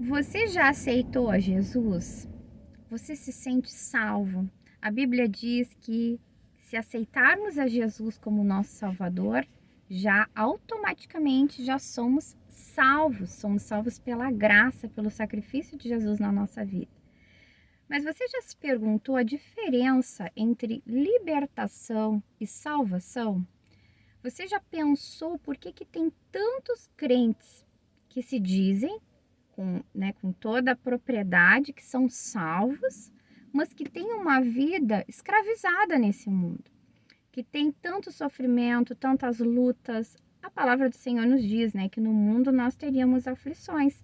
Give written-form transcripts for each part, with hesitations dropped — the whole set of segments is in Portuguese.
Você já aceitou a Jesus? Você se sente salvo? A Bíblia diz que se aceitarmos a Jesus como nosso Salvador, já automaticamente já somos salvos pela graça, pelo sacrifício de Jesus na nossa vida. Mas você já se perguntou a diferença entre libertação e salvação? Você já pensou por que tem tantos crentes que se dizem com toda a propriedade, que são salvos, mas que têm uma vida escravizada nesse mundo, que tem tanto sofrimento, tantas lutas? A palavra do Senhor nos diz, que no mundo nós teríamos aflições,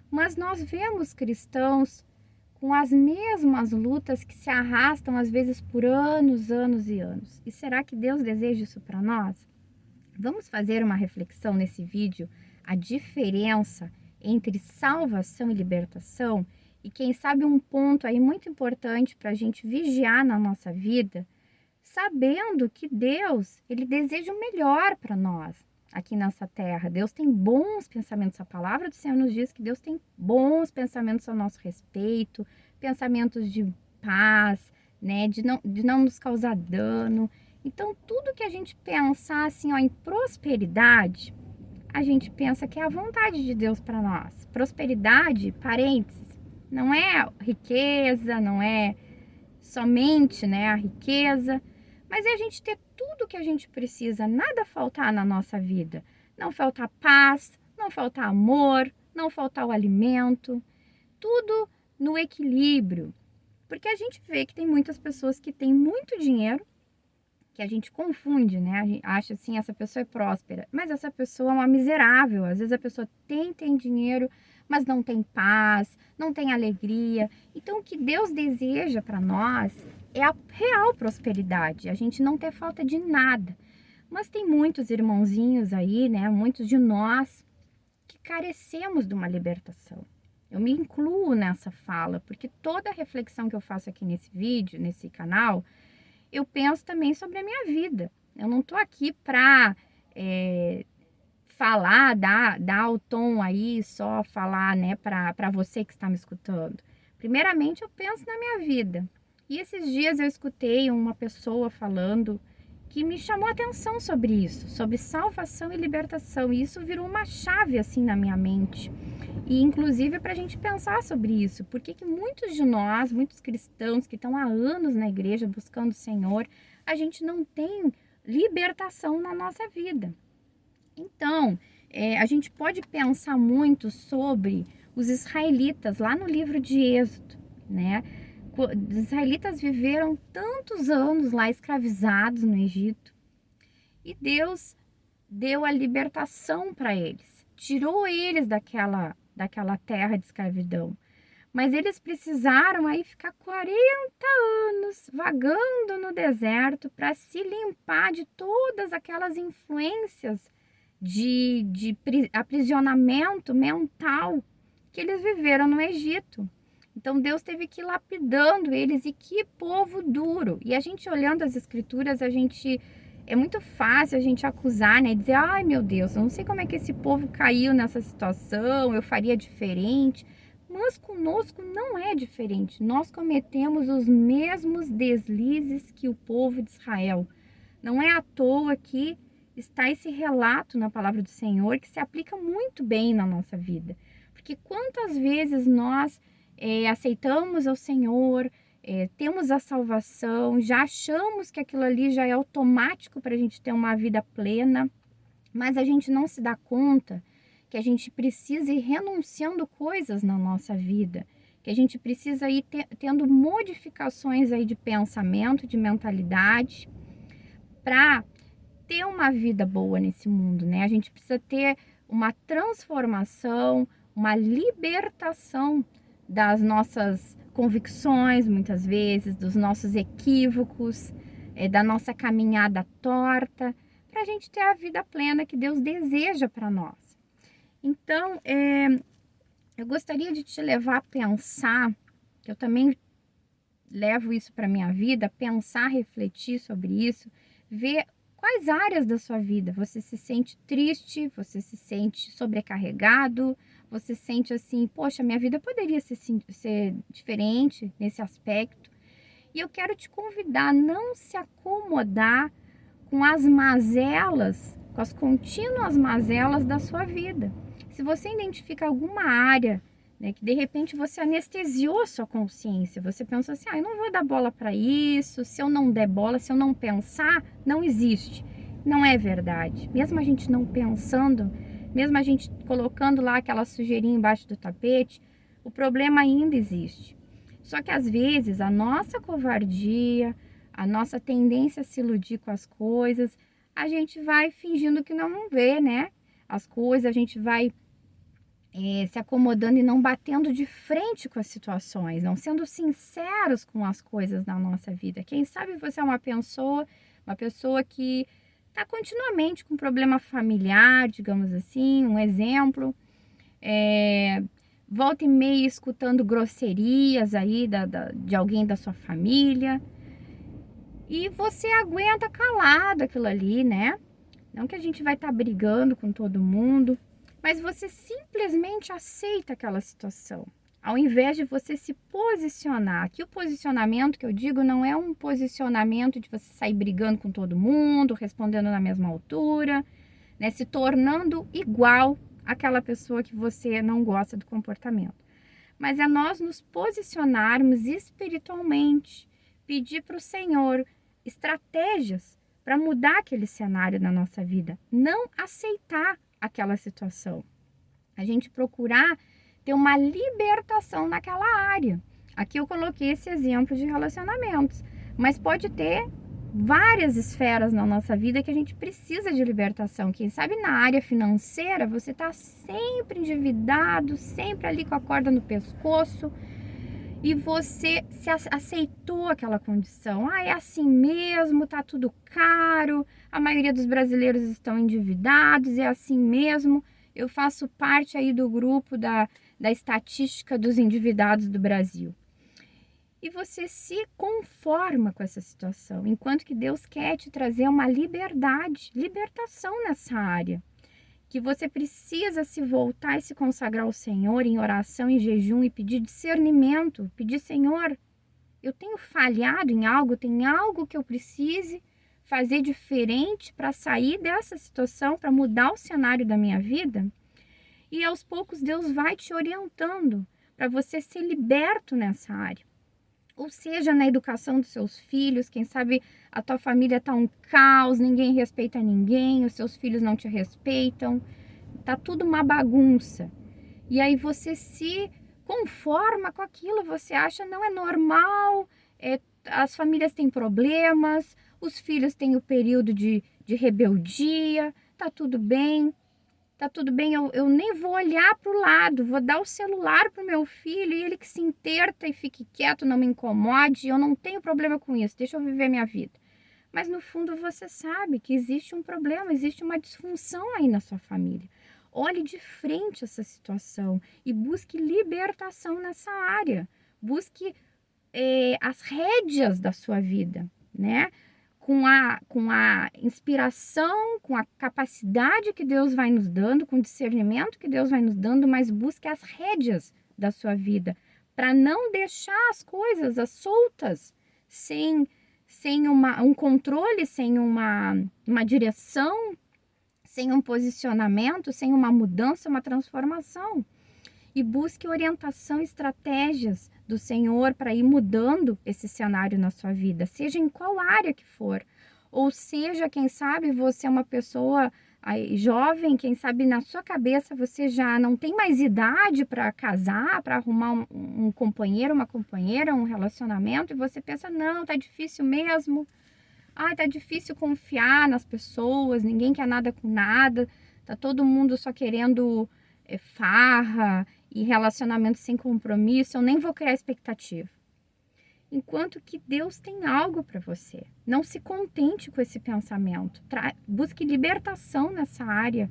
mas nós vemos cristãos com as mesmas lutas que se arrastam às vezes por anos, anos e anos. E será que Deus deseja isso para nós? Vamos fazer uma reflexão nesse vídeo, a diferença entre salvação e libertação, e quem sabe um ponto aí muito importante para a gente vigiar na nossa vida, sabendo que Deus, Ele deseja o melhor para nós aqui nessa terra. Deus tem bons pensamentos, a palavra do Senhor nos diz que Deus tem bons pensamentos a nosso respeito, pensamentos de paz, de não nos causar dano. Então, tudo que a gente pensar assim, em prosperidade, a gente pensa que é a vontade de Deus para nós. Prosperidade, parênteses, não é riqueza, não é somente, a riqueza, mas é a gente ter tudo que a gente precisa, nada faltar na nossa vida. Não faltar paz, não faltar amor, não faltar o alimento, tudo no equilíbrio. Porque a gente vê que tem muitas pessoas que têm muito dinheiro, que a gente confunde, A gente acha assim, essa pessoa é próspera, mas essa pessoa é uma miserável. Às vezes a pessoa tem dinheiro, mas não tem paz, não tem alegria. Então o que Deus deseja para nós é a real prosperidade, a gente não ter falta de nada. Mas tem muitos irmãozinhos aí, muitos de nós que carecemos de uma libertação. Eu me incluo nessa fala, porque toda a reflexão que eu faço aqui nesse vídeo, nesse canal, eu penso também sobre a minha vida. Eu não estou aqui para falar, dar o tom aí, só falar, para você que está me escutando. Primeiramente, eu penso na minha vida. E esses dias eu escutei uma pessoa falando que me chamou a atenção sobre isso, sobre salvação e libertação. E isso virou uma chave assim na minha mente. E inclusive para a gente pensar sobre isso. Por que muitos de nós, muitos cristãos que estão há anos na igreja buscando o Senhor, a gente não tem libertação na nossa vida? Então, a gente pode pensar muito sobre os israelitas lá no livro de Êxodo, Os israelitas viveram tantos anos lá escravizados no Egito e Deus deu a libertação para eles, tirou eles daquela terra de escravidão. Mas eles precisaram aí ficar 40 anos vagando no deserto para se limpar de todas aquelas influências de aprisionamento mental que eles viveram no Egito. Então Deus teve que ir lapidando eles, e que povo duro. E a gente olhando as escrituras, é muito fácil a gente acusar, dizer, ai meu Deus, eu não sei como é que esse povo caiu nessa situação, eu faria diferente. Mas conosco não é diferente. Nós cometemos os mesmos deslizes que o povo de Israel. Não é à toa que está esse relato na palavra do Senhor que se aplica muito bem na nossa vida. Porque quantas vezes nós aceitamos ao Senhor, temos a salvação, já achamos que aquilo ali já é automático para a gente ter uma vida plena, mas a gente não se dá conta que a gente precisa ir renunciando coisas na nossa vida, que a gente precisa ir tendo modificações aí de pensamento, de mentalidade, para ter uma vida boa nesse mundo, A gente precisa ter uma transformação, uma libertação das nossas convicções, muitas vezes, dos nossos equívocos, da nossa caminhada torta, para a gente ter a vida plena que Deus deseja para nós. Então, eu gostaria de te levar a pensar, que eu também levo isso para minha vida, pensar, refletir sobre isso, ver Quais áreas da sua vida você se sente triste, você se sente sobrecarregado, você sente assim, poxa, minha vida poderia ser diferente nesse aspecto. E eu quero te convidar a não se acomodar com as mazelas, com as contínuas mazelas da sua vida. Se você identifica alguma área, né, que de repente você anestesiou a sua consciência, você pensa assim, eu não vou dar bola para isso, se eu não der bola, se eu não pensar, não existe. Não é verdade. Mesmo a gente não pensando, mesmo a gente colocando lá aquela sujeirinha embaixo do tapete, o problema ainda existe. Só que às vezes a nossa covardia, a nossa tendência a se iludir com as coisas, a gente vai fingindo que não vê, né? As coisas, a gente vai se acomodando e não batendo de frente com as situações, não sendo sinceros com as coisas da nossa vida. Quem sabe você é uma pessoa que está continuamente com problema familiar, digamos assim, um exemplo, volta e meia escutando grosserias aí de alguém da sua família, e você aguenta calado aquilo ali, né? Não que a gente vai estar brigando com todo mundo, mas você simplesmente aceita aquela situação, ao invés de você se posicionar. Aqui o posicionamento que eu digo não é um posicionamento de você sair brigando com todo mundo, respondendo na mesma altura, né, se tornando igual àquela pessoa que você não gosta do comportamento. Mas é nós nos posicionarmos espiritualmente, pedir para o Senhor estratégias para mudar aquele cenário na nossa vida, não aceitar aquela situação. A gente procurar ter uma libertação naquela área. Aqui eu coloquei esse exemplo de relacionamentos, mas pode ter várias esferas na nossa vida que a gente precisa de libertação. Quem sabe na área financeira você está sempre endividado, sempre ali com a corda no pescoço, e você se aceitou aquela condição. É assim mesmo, tá tudo caro, a maioria dos brasileiros estão endividados, é assim mesmo. Eu faço parte aí do grupo da estatística dos endividados do Brasil. E você se conforma com essa situação, enquanto que Deus quer te trazer uma libertação nessa área. Que você precisa se voltar e se consagrar ao Senhor em oração, em jejum, e pedir discernimento, pedir, Senhor, eu tenho falhado em algo, tem algo que eu precise fazer diferente para sair dessa situação, para mudar o cenário da minha vida? E aos poucos Deus vai te orientando para você ser liberto nessa área. Ou seja, na educação dos seus filhos, quem sabe a tua família tá um caos, ninguém respeita ninguém, os seus filhos não te respeitam, tá tudo uma bagunça. E aí você se conforma com aquilo, você acha não é normal, as famílias têm problemas, os filhos têm o período de rebeldia, tá tudo bem. Tá tudo bem, eu nem vou olhar para o lado, vou dar o celular para o meu filho e ele que se interta e fique quieto, não me incomode, eu não tenho problema com isso, deixa eu viver minha vida. Mas no fundo você sabe que existe um problema, existe uma disfunção aí na sua família. Olhe de frente essa situação e busque libertação nessa área, busque as rédeas da sua vida, né? Com a inspiração, com a capacidade que Deus vai nos dando, com o discernimento que Deus vai nos dando, mas busque as rédeas da sua vida, para não deixar as coisas soltas, sem um controle, sem uma direção, sem um posicionamento, sem uma mudança, uma transformação. E busque orientação e estratégias do Senhor para ir mudando esse cenário na sua vida, seja em qual área que for. Ou seja, quem sabe você é uma pessoa jovem, quem sabe na sua cabeça você já não tem mais idade para casar, para arrumar um companheiro, uma companheira, um relacionamento, e você pensa, não, tá difícil mesmo. Tá difícil confiar nas pessoas, ninguém quer nada com nada, tá todo mundo só querendo farra e relacionamento sem compromisso, eu nem vou criar expectativa. Enquanto que Deus tem algo para você. Não se contente com esse pensamento. Busque libertação nessa área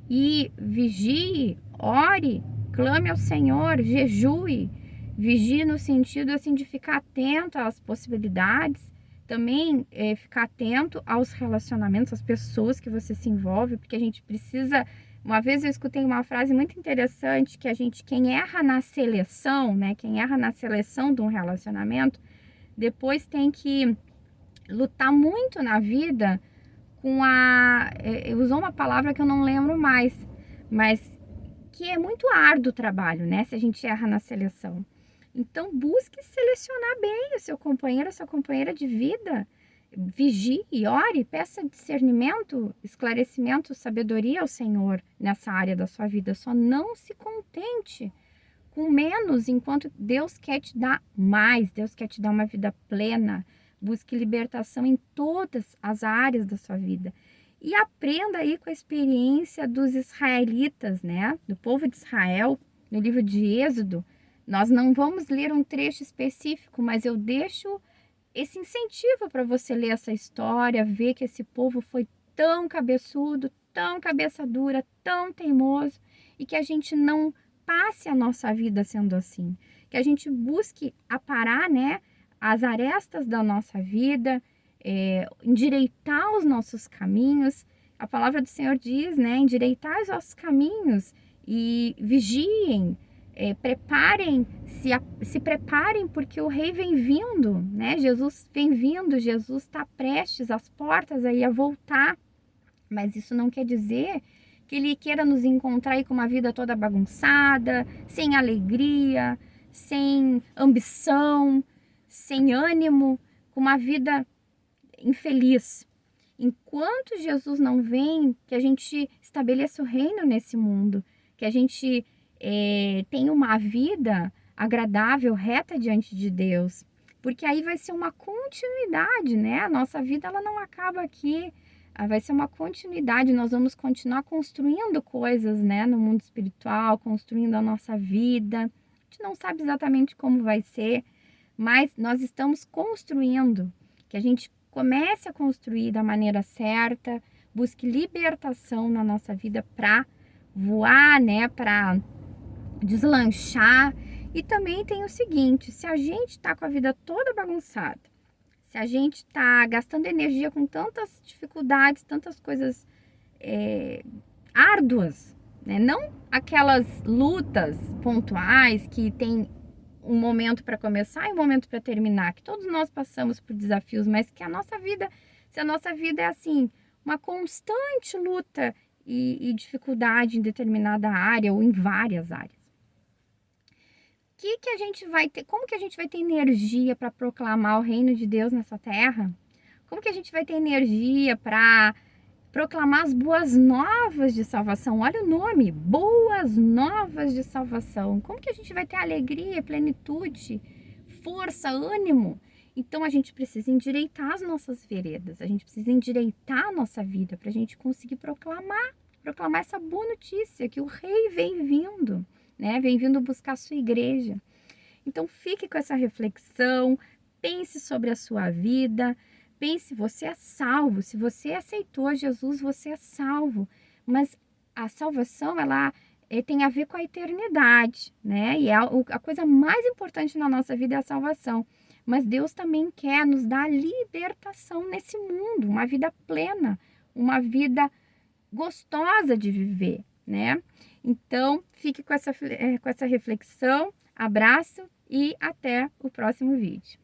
e vigie, ore, clame ao Senhor, jejue. Vigie no sentido assim de ficar atento às possibilidades, também ficar atento aos relacionamentos, às pessoas que você se envolve, porque a gente precisa... Uma vez eu escutei uma frase muito interessante, que quem erra na seleção, né? Quem erra na seleção de um relacionamento, depois tem que lutar muito na vida com usou uma palavra que eu não lembro mais, mas que é muito árduo o trabalho, né? Se a gente erra na seleção. Então, busque selecionar bem o seu companheiro, a sua companheira de vida. Vigie, ore, peça discernimento, esclarecimento, sabedoria ao Senhor nessa área da sua vida. Só não se contente com menos, enquanto Deus quer te dar mais. Deus quer te dar uma vida plena. Busque libertação em todas as áreas da sua vida. E aprenda aí com a experiência dos israelitas, né? Do povo de Israel, no livro de Êxodo. Nós não vamos ler um trecho específico, mas eu deixo esse incentivo para você ler essa história, ver que esse povo foi tão cabeçudo, tão cabeça dura, tão teimoso, e que a gente não passe a nossa vida sendo assim. Que a gente busque aparar, né, as arestas da nossa vida, endireitar os nossos caminhos. A palavra do Senhor diz, né, endireitar os nossos caminhos e vigiem, se preparem, porque o rei vem vindo, né? Jesus vem vindo, Jesus está prestes, às portas aí a voltar. Mas isso não quer dizer que ele queira nos encontrar aí com uma vida toda bagunçada, sem alegria, sem ambição, sem ânimo, com uma vida infeliz. Enquanto Jesus não vem, que a gente estabeleça o reino nesse mundo, que a gente tenha uma vida agradável, reta diante de Deus, porque aí vai ser uma continuidade, né? A nossa vida ela não acaba aqui, vai ser uma continuidade, nós vamos continuar construindo coisas, né, no mundo espiritual, construindo a nossa vida. A gente não sabe exatamente como vai ser, mas nós estamos construindo, que a gente comece a construir da maneira certa, busque libertação na nossa vida para voar, né, para deslanchar. E também tem o seguinte, se a gente está com a vida toda bagunçada, se a gente está gastando energia com tantas dificuldades, tantas coisas árduas, né? Não aquelas lutas pontuais que tem um momento para começar e um momento para terminar, que todos nós passamos por desafios, mas que a nossa vida, se a nossa vida é assim, uma constante luta e dificuldade em determinada área ou em várias áreas. Que a gente vai ter, como que a gente vai ter energia para proclamar o reino de Deus nessa terra? Como que a gente vai ter energia para proclamar as boas novas de salvação? Olha o nome, boas novas de salvação. Como que a gente vai ter alegria, plenitude, força, ânimo? Então a gente precisa endireitar as nossas veredas, a gente precisa endireitar a nossa vida para a gente conseguir proclamar essa boa notícia que o rei vem vindo, né? Vem vindo buscar a sua igreja. Então fique com essa reflexão, pense sobre a sua vida, pense, você é salvo, se você aceitou Jesus, você é salvo, mas a salvação, ela tem a ver com a eternidade, né? E a coisa mais importante na nossa vida é a salvação, mas Deus também quer nos dar libertação nesse mundo, uma vida plena, uma vida gostosa de viver, né? Então, fique com essa reflexão, abraço e até o próximo vídeo.